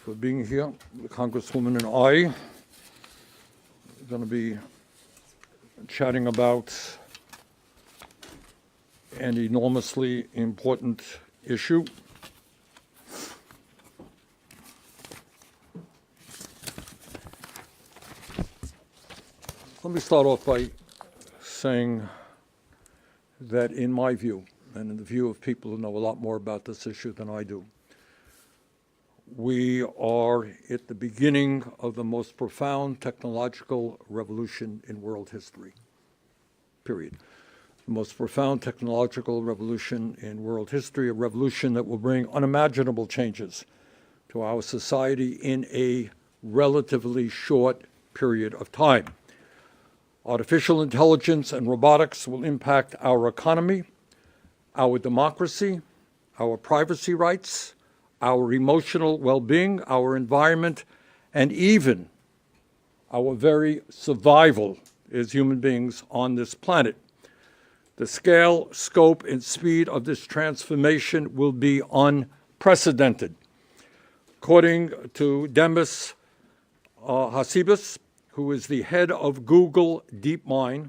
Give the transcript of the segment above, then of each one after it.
for being here. The Congresswoman and I are going to be chatting about an enormously important issue. Let me start off by saying that in my view, and in the view of people who know a lot more about this issue than I do, we are at the beginning of the most profound technological revolution in world history, period. The most profound technological revolution in world history, a revolution that will bring unimaginable changes to our society in a relatively short period of time. Artificial intelligence and robotics will impact our economy, our democracy, our privacy rights, our emotional well-being, our environment, and even our very survival as human beings on this planet. The scale, scope, and speed of this transformation will be unprecedented. According to Demis Hassabis, who is the head of Google DeepMind,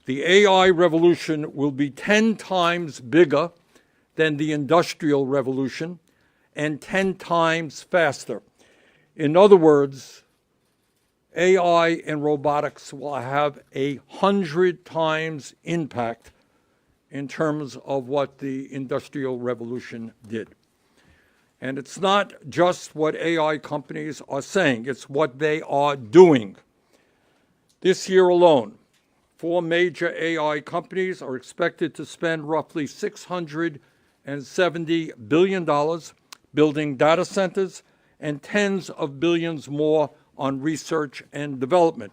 the AI revolution will be 10 times bigger than the Industrial Revolution and 10 times faster. In other words, AI and robotics will have 100 times impact in terms of what the Industrial Revolution did. And it's not just what AI companies are saying, it's what they are doing. This year alone, 4 major AI companies are expected to spend roughly $670 billion building data centers and tens of billions more on research and development.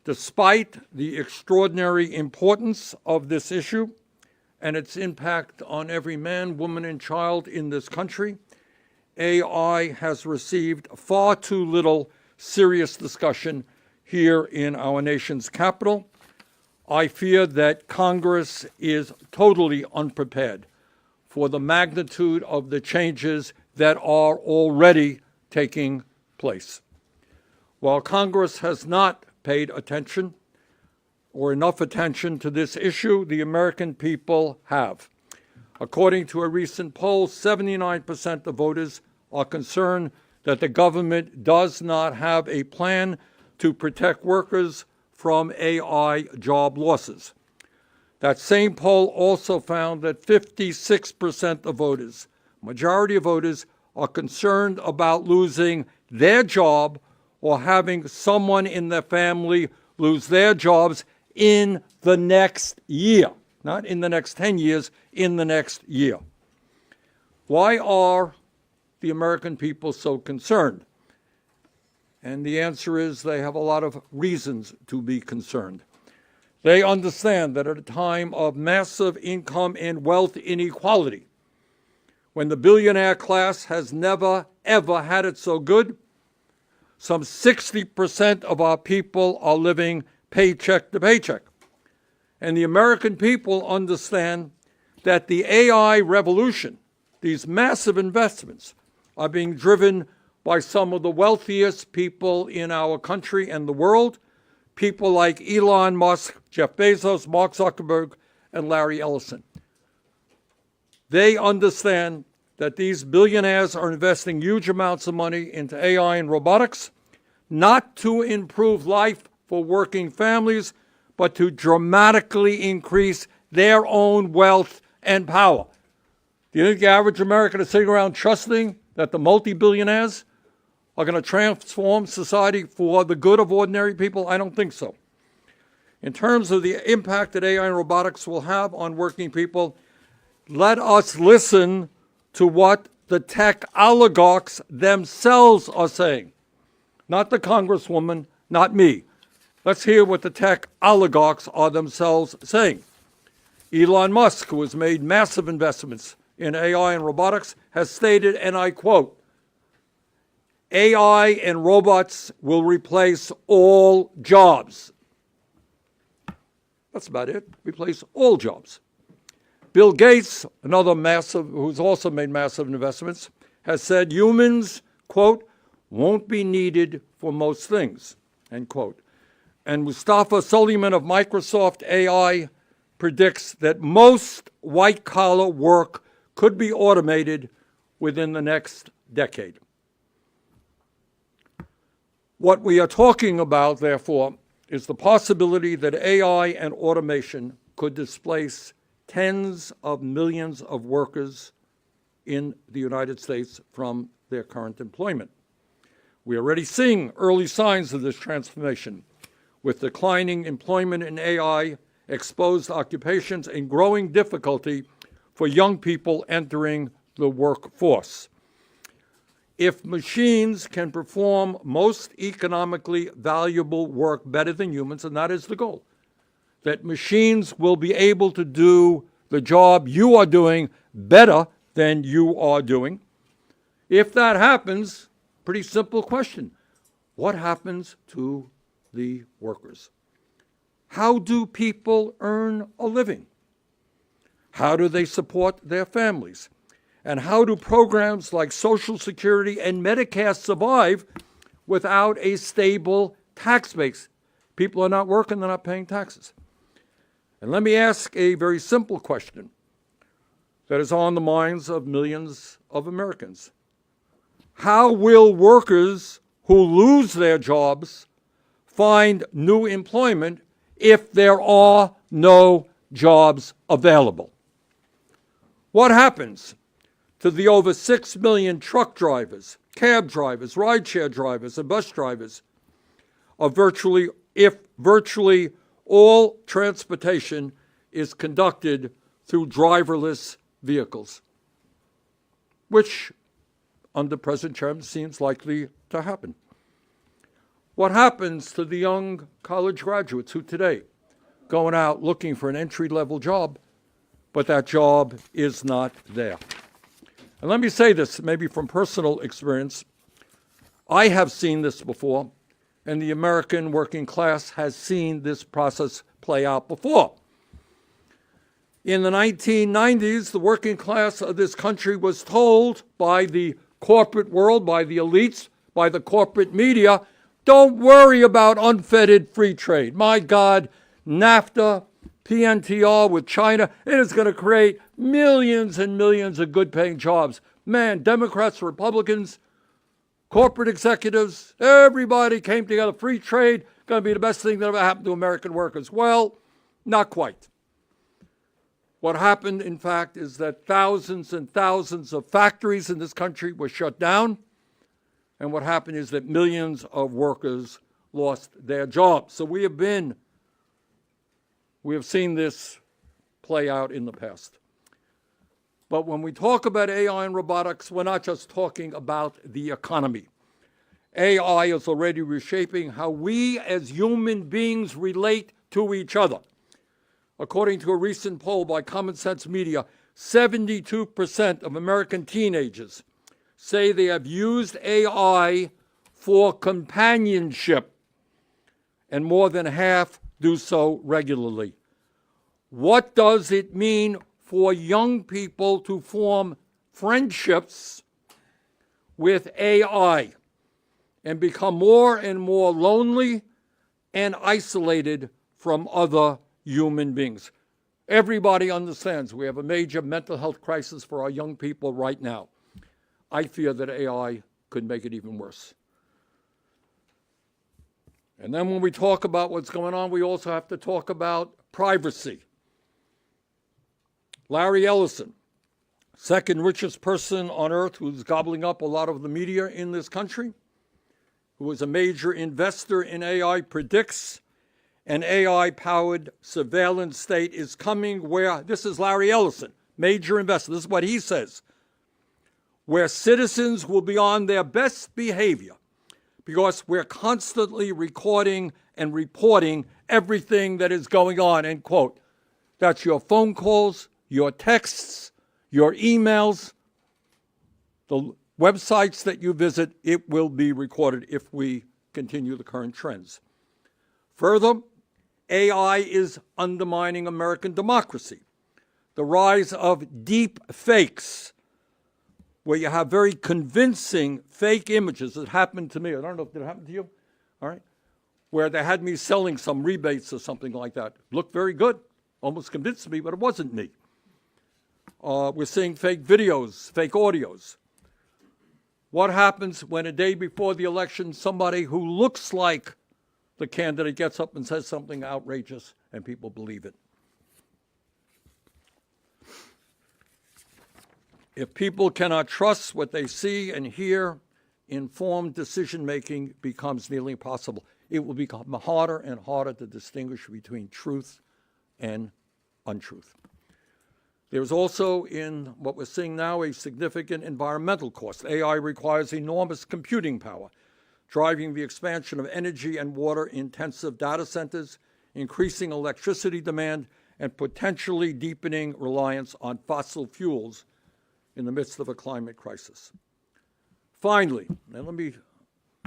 Despite the extraordinary importance of this issue and its impact on every man, woman, and child in this country, AI has received far too little serious discussion here in our nation's capital. I fear that Congress is totally unprepared for the magnitude of the changes that are already taking place. While Congress has not paid attention or enough attention to this issue, the American people have. According to a recent poll, 79% of voters are concerned that the government does not have a plan to protect workers from AI job losses. That same poll also found that 56% of voters, majority of voters, are concerned about losing their job or having someone in their family lose their jobs in the next year, not in the next 10 years, in the next year. Why are the American people so concerned? And the answer is they have a lot of reasons to be concerned. They understand that at a time of massive income and wealth inequality, when the billionaire class has never, ever had it so good, some 60% of our people are living paycheck to paycheck. And the American people understand that the AI revolution, these massive investments, are being driven by some of the wealthiest people in our country and the world, people like Elon Musk, Jeff Bezos, Mark Zuckerberg, and Larry Ellison. They understand that these billionaires are investing huge amounts of money into AI and robotics, not to improve life for working families, but to dramatically increase their own wealth and power. Do you think the average American is sitting around trusting that the multi-billionaires are going to transform society for the good of ordinary people? I don't think so. In terms of the impact that AI and robotics will have on working people, let us listen to what the tech oligarchs themselves are saying. Not the Congresswoman, not me. Let's hear what the tech oligarchs are themselves saying. Elon Musk, who has made massive investments in AI and robotics, has stated, and I quote, "AI and robots will replace all jobs." That's about it. Replace all jobs. Bill Gates, another massive, who's also made massive investments, has said humans quote, won't be needed for most things, end quote. And Mustafa Suleyman of Microsoft AI predicts that most white-collar work could be automated within the next decade. What we are talking about, therefore, is the possibility that AI and automation could displace tens of millions of workers in the United States from their current employment. We are already seeing early signs of this transformation, with declining employment in AI, exposed occupations, and growing difficulty for young people entering the workforce. If machines can perform most economically valuable work better than humans, and that is the goal, that machines will be able to do the job you are doing better than you are doing. If that happens, pretty simple question, what happens to the workers? How do people earn a living? How do they support their families? And how do programs like Social Security and Medicare survive without a stable tax base? People are not working, they're not paying taxes. And let me ask a very simple question that is on the minds of millions of Americans. How will workers who lose their jobs find new employment if there are no jobs available? What happens to the over 6 million truck drivers, cab drivers, rideshare drivers, and bus drivers if virtually all transportation is conducted through driverless vehicles, which under present terms seems likely to happen? What happens to the young college graduates who today going out looking for an entry-level job, but that job is not there? And let me say this, maybe from personal experience. I have seen this before, and the American working class has seen this process play out before. In the 1990s, the working class of this country was told by the corporate world, by the elites, by the corporate media, don't worry about unfettered free trade. My God, NAFTA, PNTR with China, it is going to create millions and millions of good-paying jobs. Man, Democrats, Republicans, corporate executives, everybody came together. Free trade, going to be the best thing that ever happened to American workers. Well, not quite. What happened, in fact, is that thousands and thousands of factories in this country were shut down. And what happened is that millions of workers lost their jobs. So we have seen this play out in the past. But when we talk about AI and robotics, we're not just talking about the economy. AI is already reshaping how we as human beings relate to each other. According to a recent poll by Common Sense Media, 72% of American teenagers say they have used AI for companionship, and more than half do so regularly. What does it mean for young people to form friendships with AI and become more and more lonely and isolated from other human beings? Everybody understands we have a major mental health crisis for our young people right now. I fear that AI could make it even worse. And then when we talk about what's going on, we also have to talk about privacy. Larry Ellison, second richest person on earth, who's gobbling up a lot of the media in this country, who is a major investor in AI, predicts an AI-powered surveillance state is coming where, this is Larry Ellison, major investor, this is what he says, where citizens will be on their best behavior because we're constantly recording and reporting everything that is going on, end quote. That's your phone calls, your texts, your emails, the websites that you visit, it will be recorded if we continue the current trends. Further, AI is undermining American democracy. The rise of deep fakes where you have very convincing fake images. It happened to me. I don't know if it happened to you. All right. Where they had me selling some rebates or something like that. Looked very good. Almost convinced me, but it wasn't me. We're seeing fake videos, fake audios. What happens when a day before the election, somebody who looks like the candidate gets up and says something outrageous and people believe it? If people cannot trust what they see and hear, informed decision-making becomes nearly impossible. It will become harder and harder to distinguish between truth and untruth. There's also, in what we're seeing now, a significant environmental cost. AI requires enormous computing power, driving the expansion of energy and water-intensive data centers, increasing electricity demand, and potentially deepening reliance on fossil fuels in the midst of a climate crisis. Finally, and let me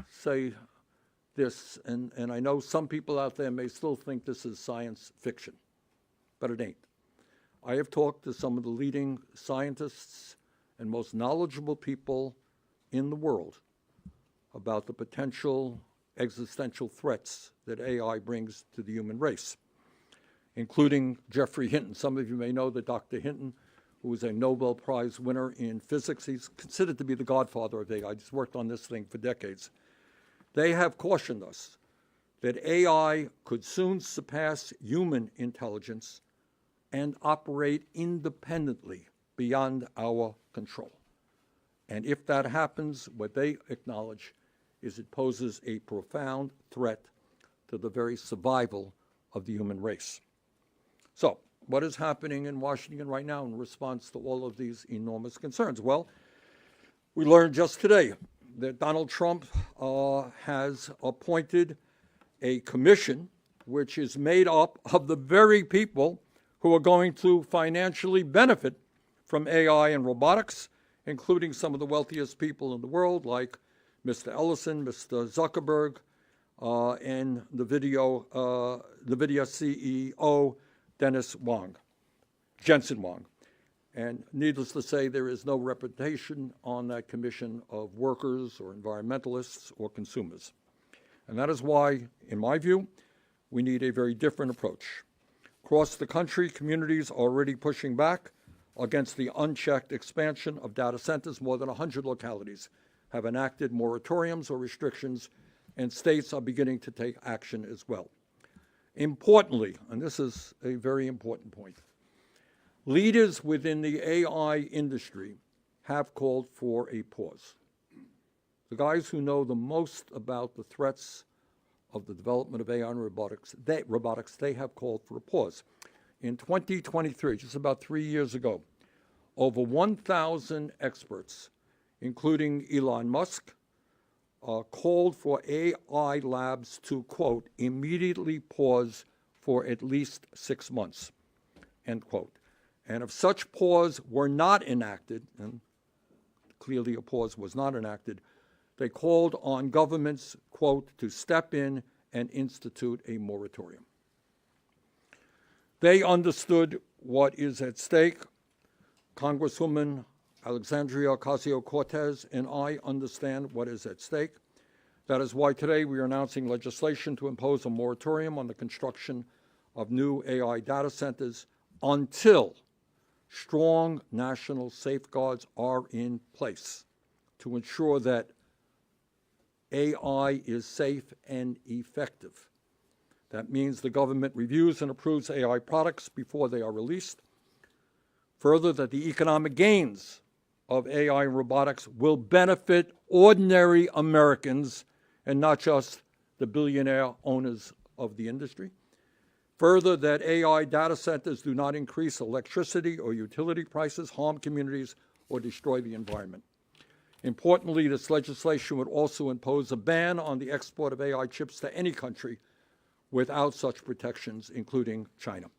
say this, and I know some people out there may still think this is science fiction, but it ain't. I have talked to some of the leading scientists and most knowledgeable people in the world about the potential existential threats that AI brings to the human race, including Geoffrey Hinton. Some of you may know that Dr. Hinton, who was a Nobel Prize winner in physics, he's considered to be the godfather of AI. He's worked on this thing for decades. They have cautioned us that AI could soon surpass human intelligence and operate independently beyond our control. And if that happens, what they acknowledge is it poses a profound threat to the very survival of the human race. So, what is happening in Washington right now in response to all of these enormous concerns? Well, we learned just today that Donald Trump has appointed a commission which is made up of the very people who are going to financially benefit from AI and robotics, including some of the wealthiest people in the world, like Mr. Ellison, Mr. Zuckerberg, and the NVIDIA CEO, Jensen Huang. And needless to say, there is no representation on that commission of workers or environmentalists or consumers. And that is why, in my view, we need a very different approach. Across the country, communities are already pushing back against the unchecked expansion of data centers. More than 100 localities have enacted moratoriums or restrictions, and states are beginning to take action as well. Importantly, and this is a very important point, leaders within the AI industry have called for a pause. The guys who know the most about the threats of the development of AI and robotics, they have called for a pause. In 2023, just about 3 years ago, over 1,000 experts, including Elon Musk, called for AI labs to, quote, immediately pause for at least 6 months, end quote. And if such pause were not enacted, and clearly a pause was not enacted, they called on governments, quote, to step in and institute a moratorium. They understood what is at stake. Congresswoman Alexandria Ocasio-Cortez and I understand what is at stake. That is why today we are announcing legislation to impose a moratorium on the construction of new AI data centers until strong national safeguards are in place to ensure that AI is safe and effective. That means the government reviews and approves AI products before they are released. Further, that the economic gains of AI and robotics will benefit ordinary Americans and not just the billionaire owners of the industry. Further, that AI data centers do not increase electricity or utility prices, harm communities, or destroy the environment. Importantly, this legislation would also impose a ban on the export of AI chips to any country without such protections, including China.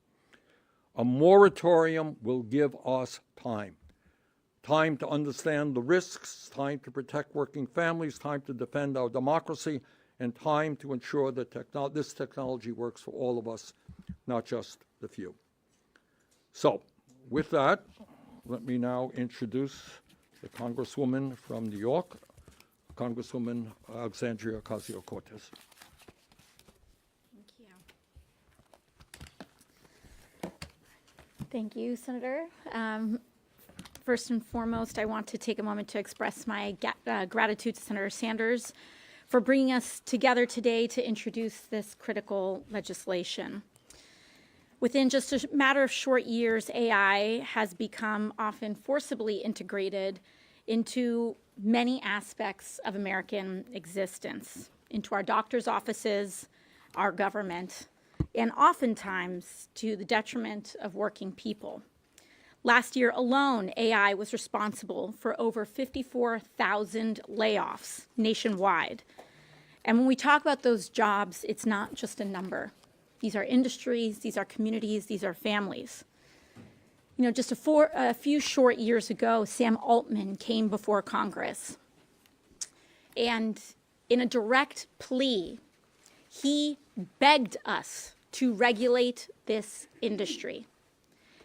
A moratorium will give us time to understand the risks, time to protect working families, time to defend our democracy, and time to ensure that this technology works for all of us, not just the few. So, with that, let me now introduce the Congresswoman from New York, Congresswoman Alexandria Ocasio-Cortez. Thank you, Senator. First and foremost, I want to take a moment to express my gratitude to Senator Sanders for bringing us together today to introduce this critical legislation. Within just a matter of short years, AI has become often forcibly integrated into many aspects of American existence, into our doctor's offices, our government, and oftentimes to the detriment of working people. Last year alone, AI was responsible for over 54,000 layoffs nationwide. And when we talk about those jobs, it's not just a number. These are industries, these are communities, these are families. You know, just a few short years ago, Sam Altman came before Congress. And in a direct plea, he begged us to regulate this industry.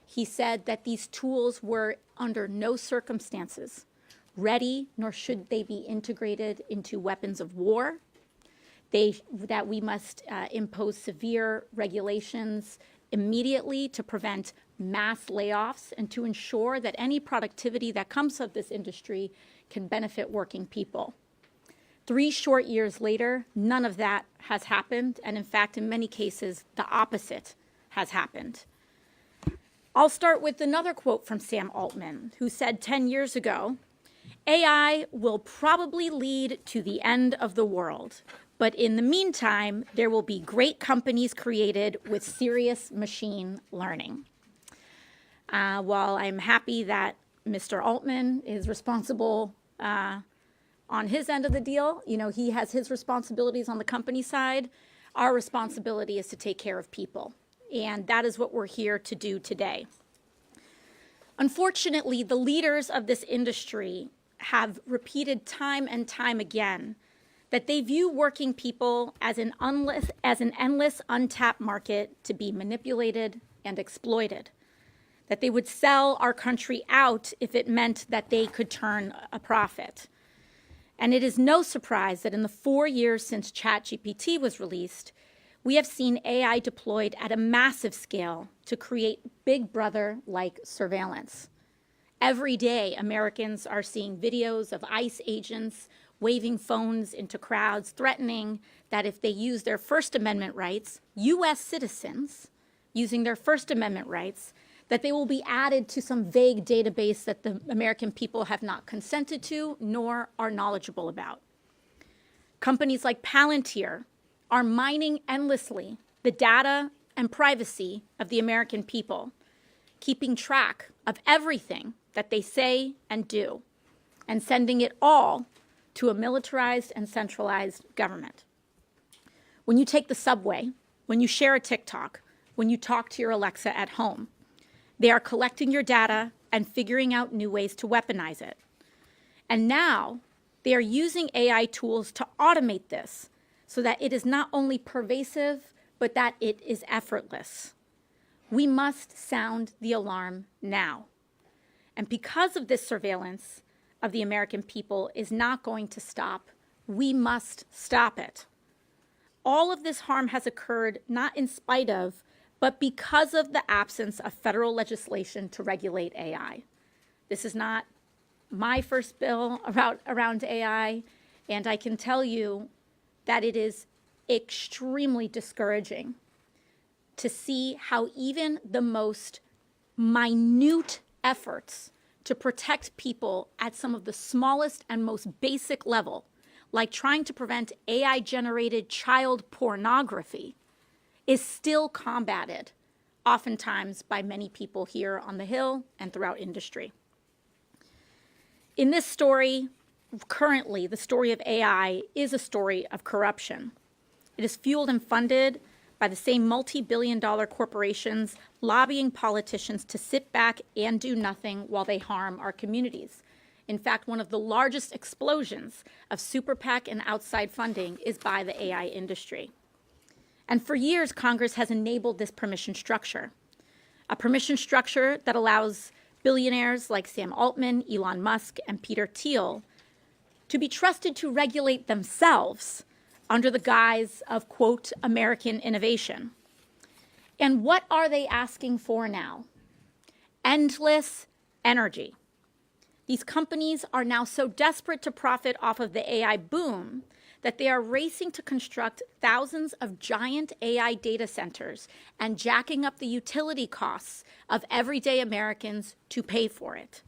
He said that these tools were under no circumstances ready, nor should they be integrated into weapons of war. That we must impose severe regulations immediately to prevent mass layoffs and to ensure that any productivity that comes of this industry can benefit working people. 3 short years later, none of that has happened, and in fact, in many cases, the opposite has happened. I'll start with another quote from Sam Altman, who said 10 years ago, "AI will probably lead to the end of the world, but in the meantime, there will be great companies created with serious machine learning." While I'm happy that Mr. Altman is responsible on his end of the deal, you know, he has his responsibilities on the company side, our responsibility is to take care of people. And that is what we're here to do today. Unfortunately, the leaders of this industry have repeated time and time again that they view working people as an endless, untapped market to be manipulated and exploited, that they would sell our country out if it meant that they could turn a profit. And it is no surprise that in the 4 years since ChatGPT was released, we have seen AI deployed at a massive scale to create Big Brother-like surveillance. Every day, Americans are seeing videos of ICE agents waving phones into crowds, threatening that if they use their First Amendment rights, U.S. citizens using their First Amendment rights, that they will be added to some vague database that the American people have not consented to nor are knowledgeable about. Companies like Palantir are mining endlessly the data and privacy of the American people, keeping track of everything that they say and do, and sending it all to a militarized and centralized government. When you take the subway, when you share a TikTok, when you talk to your Alexa at home, they are collecting your data and figuring out new ways to weaponize it. And now they are using AI tools to automate this so that it is not only pervasive, but that it is effortless. We must sound the alarm now. And because of this surveillance of the American people is not going to stop, we must stop it. All of this harm has occurred not in spite of, but because of the absence of federal legislation to regulate AI. This is not my first bill around AI, and I can tell you that it is extremely discouraging to see how even the most minute efforts to protect people at some of the smallest and most basic level, like trying to prevent AI-generated child pornography, is still combated, oftentimes by many people here on the Hill and throughout industry. In this story, currently, the story of AI is a story of corruption. It is fueled and funded by the same multi-billion-dollar corporations lobbying politicians to sit back and do nothing while they harm our communities. In fact, one of the largest explosions of super PAC and outside funding is by the AI industry. And for years, Congress has enabled this permission structure, a permission structure that allows billionaires like Sam Altman, Elon Musk, and Peter Thiel, to be trusted to regulate themselves under the guise of, quote, American innovation. And what are they asking for now? Endless energy. These companies are now so desperate to profit off of the AI boom that they are racing to construct thousands of giant AI data centers and jacking up the utility costs of everyday Americans to pay for it.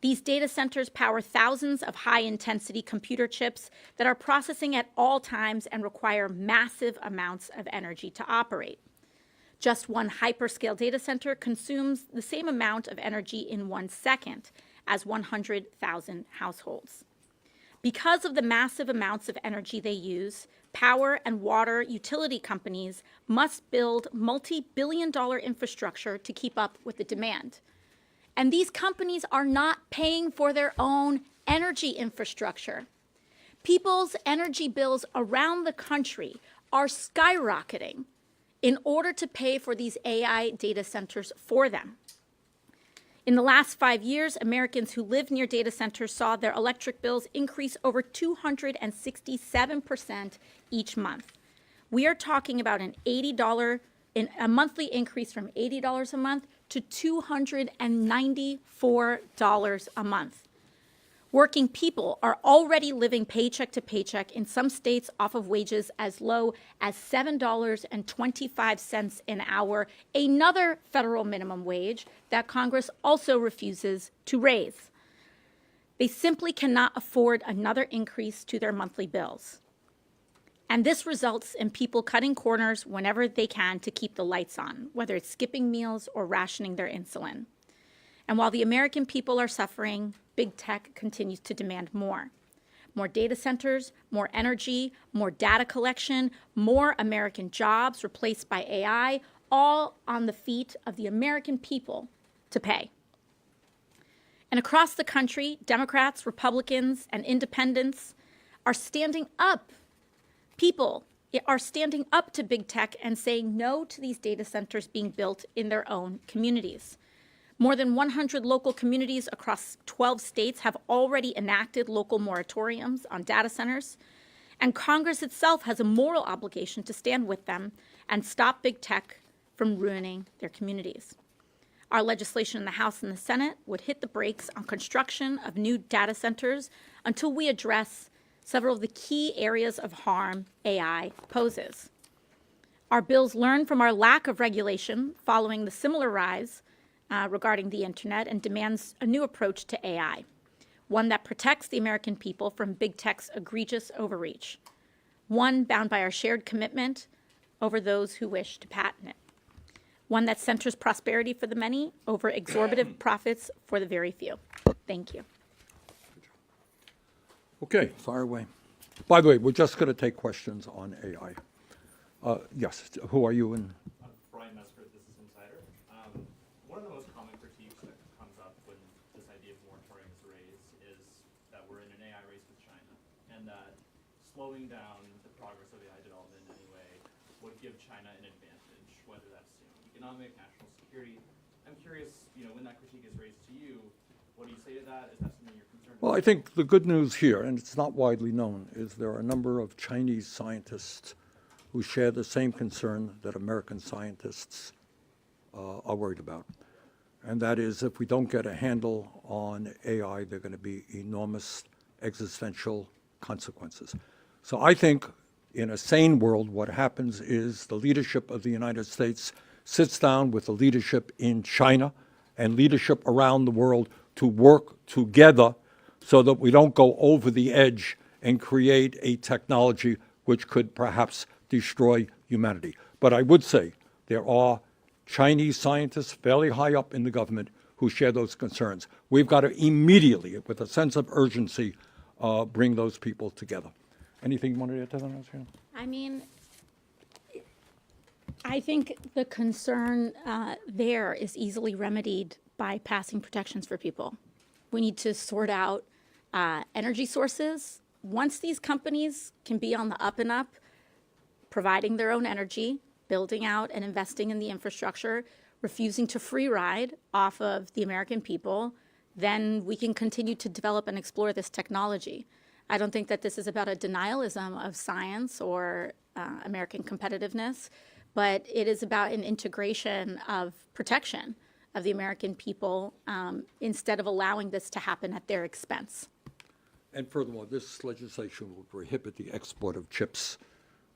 These data centers power thousands of high-intensity computer chips that are processing at all times and require massive amounts of energy to operate. Just one hyperscale data center consumes the same amount of energy in 1 second as 100,000 households. Because of the massive amounts of energy they use, power and water utility companies must build multi-billion-dollar infrastructure to keep up with the demand. And these companies are not paying for their own energy infrastructure. People's energy bills around the country are skyrocketing in order to pay for these AI data centers for them. In the last 5 years, Americans who live near data centers saw their electric bills increase over 267% each month. We are talking about a monthly increase from $80 a month to $294 a month. Working people are already living paycheck to paycheck, in some states off of wages as low as $7.25 an hour, another federal minimum wage that Congress also refuses to raise. They simply cannot afford another increase to their monthly bills. And this results in people cutting corners whenever they can to keep the lights on, whether it's skipping meals or rationing their insulin. And while the American people are suffering, big tech continues to demand more. More data centers, more energy, more data collection, more American jobs replaced by AI, all on the feet of the American people to pay. And across the country, Democrats, Republicans, and independents are standing up. People are standing up to big tech and saying no to these data centers being built in their own communities. More than 100 local communities across 12 states have already enacted local moratoriums on data centers, and Congress itself has a moral obligation to stand with them and stop big tech from ruining their communities. Our legislation in the House and the Senate would hit the brakes on construction of new data centers until we address several of the key areas of harm AI poses. Our bills learn from our lack of regulation following the similar rise regarding the internet and demands a new approach to AI, one that protects the American people from big tech's egregious overreach, one bound by our shared commitment over those who wish to patent it, one that centers prosperity for the many over exorbitant profits for the very few. Thank you. Okay, fire away. By the way, we're just going to take questions on AI. Yes, who are you? And Brian Mesford, this is Insider. One of the most common critiques that comes up when this idea of moratorium is raised is that we're in an AI race with China, and that slowing down the progress of AI development in any way would give China an advantage, whether that's economic, national security. I'm curious, when that critique is raised to you, what do you say to that? Is that something you're concerned well, I think the good news here, and it's not widely known, is there are a number of Chinese scientists who share the same concern that American scientists are worried about. And that is, if we don't get a handle on AI, there are going to be enormous existential consequences. So I think in a sane world, what happens is the leadership of the United States sits down with the leadership in China and leadership around the world to work together so that we don't go over the edge and create a technology which could perhaps destroy humanity. But I would say there are Chinese scientists fairly high up in the government who share those concerns. We've got to immediately, with a sense of urgency, bring those people together. Anything you wanted to add to that? I mean, I think the concern there is easily remedied by passing protections for people. We need to sort out energy sources. Once these companies can be on the up and up, providing their own energy, building out and investing in the infrastructure, refusing to free ride off of the American people, then we can continue to develop and explore this technology. I don't think that this is about a denialism of science or American competitiveness, but it is about an integration of protection of the American people instead of allowing this to happen at their expense. And furthermore, this legislation will prohibit the export of chips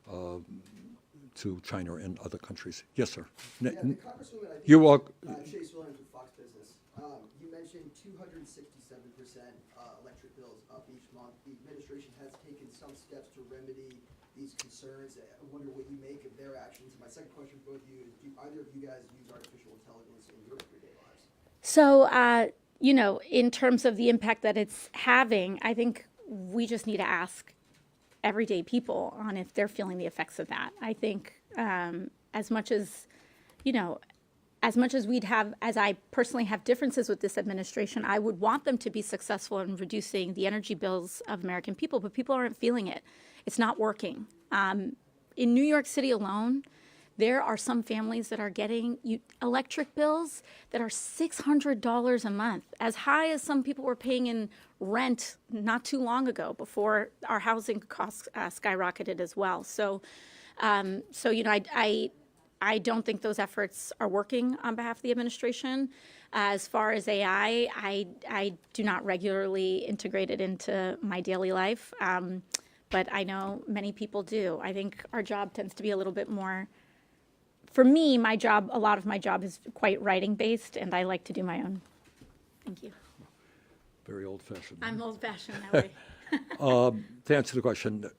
to China and other countries. Yes, sir. Yeah, the Congresswoman, I think, You are, Chase Williams with Fox Business. You mentioned 267% electric bills up each month. The administration has taken some steps to remedy these concerns. I wonder what you make of their actions. My second question for both of you is, do either of you guys use artificial intelligence in your everyday lives? So, in terms of the impact that it's having, I think we just need to ask everyday people on if they're feeling the effects of that. I think as much as as I personally have differences with this administration, I would want them to be successful in reducing the energy bills of American people, but people aren't feeling it. It's not working. In New York City alone, there are some families that are getting electric bills that are $600 a month, as high as some people were paying in rent not too long ago before our housing costs skyrocketed as well. So, I don't think those efforts are working on behalf of the administration. As far as AI, I do not regularly integrate it into my daily life, but I know many people do. I think our job tends to be a little bit more. For me, a lot of my job is quite writing based, and I like to do my own. Thank you. very old-fashioned. I'm old-fashioned that way. To answer the question,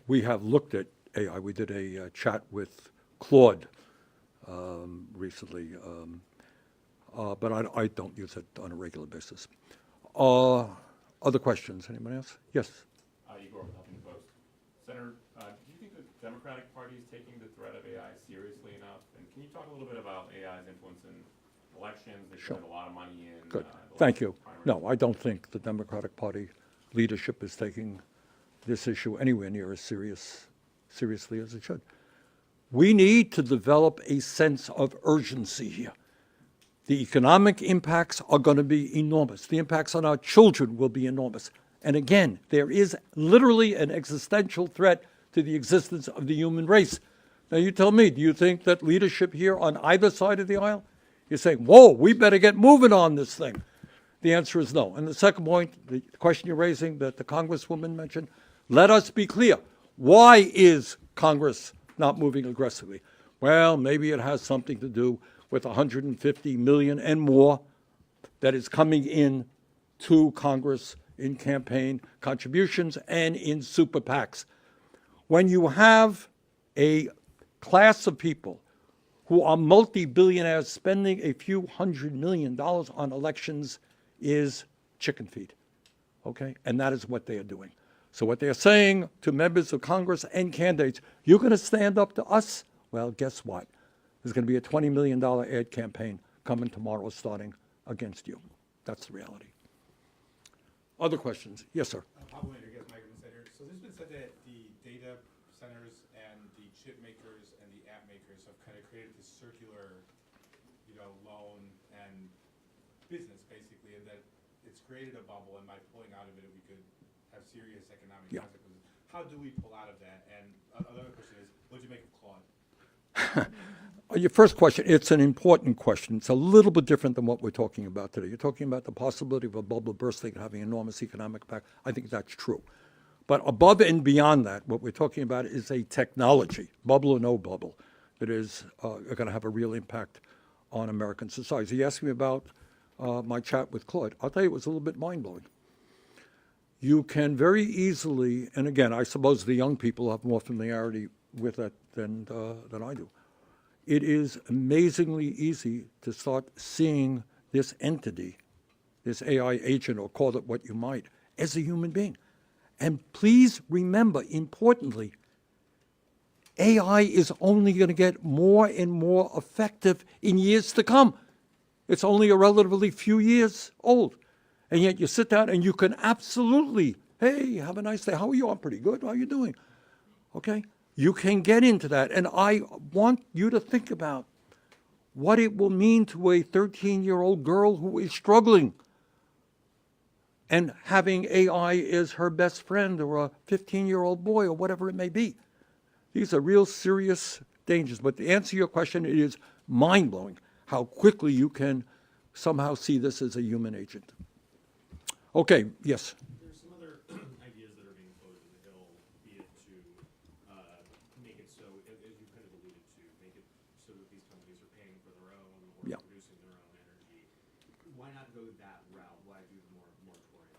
we have looked at AI. We did a chat with Claude recently, but I don't use it on a regular basis. Other questions? Anybody else? Yes. Igor with Huffington Post. Senator, do you think the Democratic Party is taking the threat of AI seriously enough? And can you talk a little bit about AI's influence in elections? They Sure. spend a lot of money in. Good. The Thank you. primaries. No, I don't think the Democratic Party leadership is taking this issue anywhere near as seriously as it should. We need to develop a sense of urgency here. The economic impacts are going to be enormous. The impacts on our children will be enormous. And again, there is literally an existential threat to the existence of the human race. Now you tell me, do you think that leadership here on either side of the aisle is saying, whoa, we better get moving on this thing? The answer is no. And the second point, the question you're raising that the Congresswoman mentioned, let us be clear. Why is Congress not moving aggressively? Well, maybe it has something to do with 150 million and more that is coming in to Congress in campaign contributions and in super PACs. When you have a class of people who are multi-billionaires spending a few $100 million on elections is chicken feed, okay? And that is what they are doing. So what they're saying to members of Congress and candidates, you're going to stand up to us? Well, guess what? There's going to be a $20 million ad campaign coming tomorrow starting against you. That's the reality. Other questions? Yes, sir. Probably, I guess, Mike Insider. So there's been said that the data centers and the chip makers and the app makers have kind of created this circular, loan and business, basically, and that it's created a bubble, and by pulling out of it, we could have serious economic consequences. How do we pull out of that? And another question is, what do you make of Claude? Your first question, it's an important question. It's a little bit different than what we're talking about today. You're talking about the possibility of a bubble bursting and having enormous economic impact. I think that's true. But above and beyond that, what we're talking about is a technology, bubble or no bubble, that is going to have a real impact on American society. So you asked me about my chat with Claude. I'll tell you, it was a little bit mind-blowing. You can very easily, and again, I suppose the young people have more familiarity with that than I do. It is amazingly easy to start seeing this entity, this AI agent, or call it what you might, as a human being. And please remember, importantly, AI is only going to get more and more effective in years to come. It's only a relatively few years old. And yet you sit down and you can absolutely, hey, have a nice day. How are you? I'm pretty good. How are you doing? Okay? You can get into that. And I want you to think about what it will mean to a 13-year-old girl who is struggling and having AI as her best friend, or a 15-year-old boy, or whatever it may be. These are real serious dangers. But to answer your question, it is mind-blowing how quickly you can somehow see this as a human agent. Okay, yes. There's some other ideas that are being floated in the Hill, be it to make it so, as you kind of alluded to, make it so that these companies are paying for their own or Yeah. producing their own energy. Why not go that route? Why do the moratorium?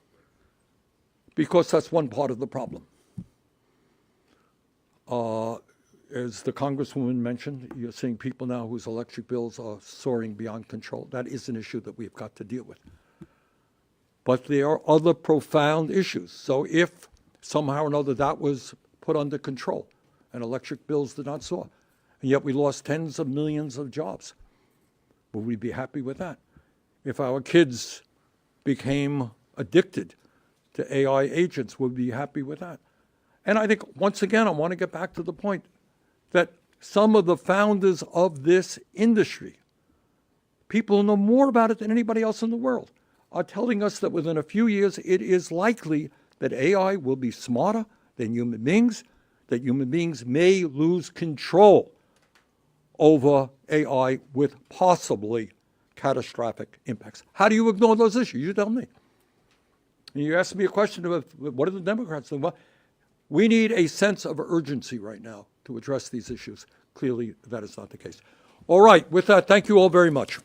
Because that's one part of the problem. As the Congresswoman mentioned, you're seeing people now whose electric bills are soaring beyond control. That is an issue that we've got to deal with. But there are other profound issues. So if somehow or another that was put under control and electric bills did not soar, and yet we lost tens of millions of jobs, would we be happy with that? If our kids became addicted to AI agents, would we be happy with that? And I think, once again, I want to get back to the point that some of the founders of this industry, people who know more about it than anybody else in the world, are telling us that within a few years it is likely that AI will be smarter than human beings, that human beings may lose control over AI with possibly catastrophic impacts. How do you ignore those issues? You tell me. And you asked me a question about what are the Democrats doing? Well, we need a sense of urgency right now to address these issues. Clearly, that is not the case. All right, with that, thank you all very much.